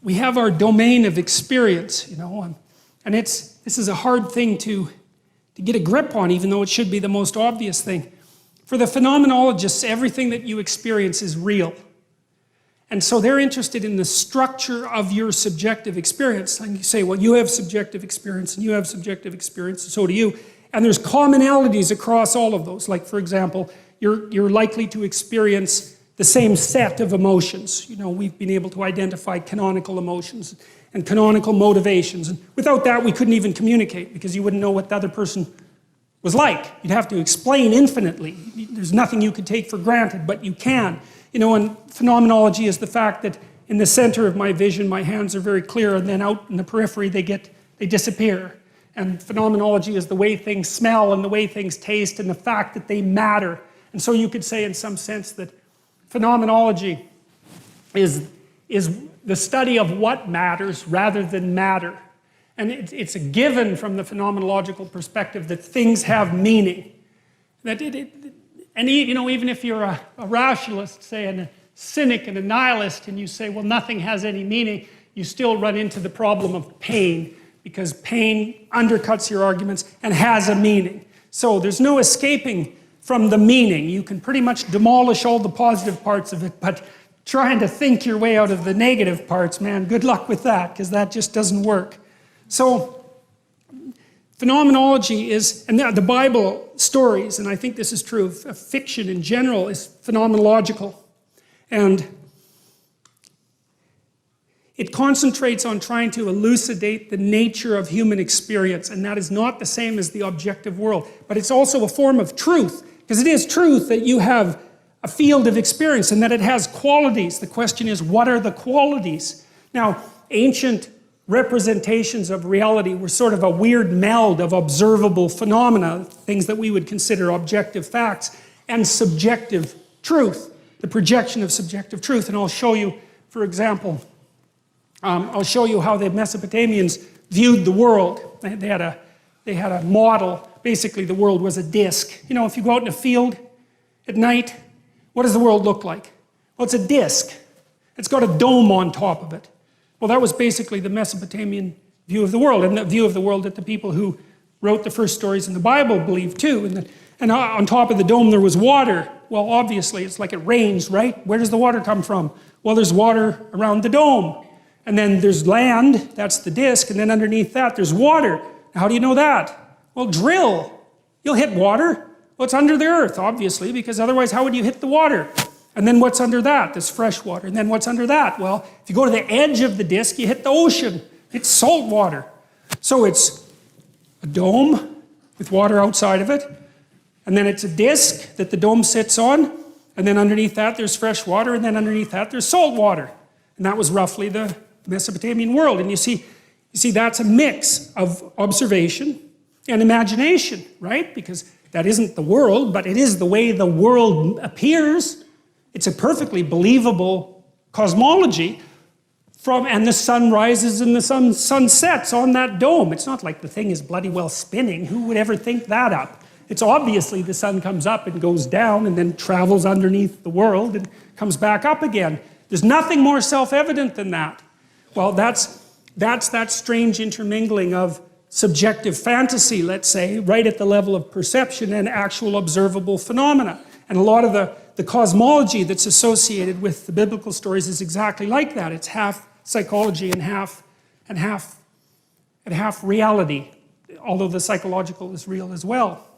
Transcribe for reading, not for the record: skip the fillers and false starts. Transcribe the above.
we have our domain of experience, you know, and this is a hard thing to get a grip on, even though it should be the most obvious thing. For the phenomenologists, everything that you experience is real. And so they're interested in the structure of your subjective experience. And you say, well, you have subjective experience, and you have subjective experience, and so do you. And there's commonalities across all of those. Like, for example, you're likely to experience the same set of emotions. You know, we've been able to identify canonical emotions and canonical motivations. And without that, we couldn't even communicate, because you wouldn't know what the other person was like. You'd have to explain infinitely. There's nothing you could take for granted, but you can. You know, and phenomenology is the fact that in the center of my vision, my hands are very clear, and then out in the periphery, they disappear. And phenomenology is the way things smell and the way things taste and the fact that they matter. And so you could say in some sense that phenomenology is the study of what matters rather than matter. And it's a given from the phenomenological perspective that things have meaning. And you know, even if you're a rationalist, say, and a cynic and a nihilist, and you say, well, nothing has any meaning, you still run into the problem of pain, because pain undercuts your arguments and has a meaning. So there's no escaping from the meaning. You can pretty much demolish all the positive parts of it, but trying to think your way out of the negative parts, man, good luck with that, because that just doesn't work. So phenomenology is, and the Bible stories, and I think this is true of fiction in general, is phenomenological. And it concentrates on trying to elucidate the nature of human experience, and that is not the same as the objective world. But it's also a form of truth, because it is truth that you have a field of experience and that it has qualities. The question is, what are the qualities? Now, ancient representations of reality were sort of a weird meld of observable phenomena, things that we would consider objective facts, and subjective truth, the projection of subjective truth. And I'll show you, for example, I'll show you how the Mesopotamians viewed the world. They had a model. Basically, the world was a disc. You know, if you go out in a field at night, what does the world look like? Well, it's a disc. It's got a dome on top of it. Well, that was basically the Mesopotamian view of the world, and the view of the world that the people who wrote the first stories in the Bible believed too. And on top of the dome there was water. Well, obviously, it's like it rains, right? Where does the water come from? Well, there's water around the dome. And then there's land, that's the disc, and then underneath that there's water. Now, how do you know that? Well, drill. You'll hit water. Well, it's under the earth, obviously, because otherwise how would you hit the water? And then what's under that? There's fresh water. And then what's under that? Well, if you go to the edge of the disc, you hit the ocean. It's salt water. So it's a dome with water outside of it. And then it's a disc that the dome sits on. And then underneath that, there's fresh water. And then underneath that, there's salt water. And that was roughly the Mesopotamian world. And you see that's a mix of observation and imagination, right? Because that isn't the world, but it is the way the world appears. It's a perfectly believable cosmology. And the sun rises and the sun sets on that dome. It's not like the thing is bloody well spinning. Who would ever think that up? It's obviously the sun comes up and goes down and then travels underneath the world and comes back up again. There's nothing more self-evident than that. Well, that's that strange intermingling of subjective fantasy, let's say, right at the level of perception and actual observable phenomena. And a lot of the cosmology that's associated with the biblical stories is exactly like that. It's half psychology and half reality, although the psychological is real as well.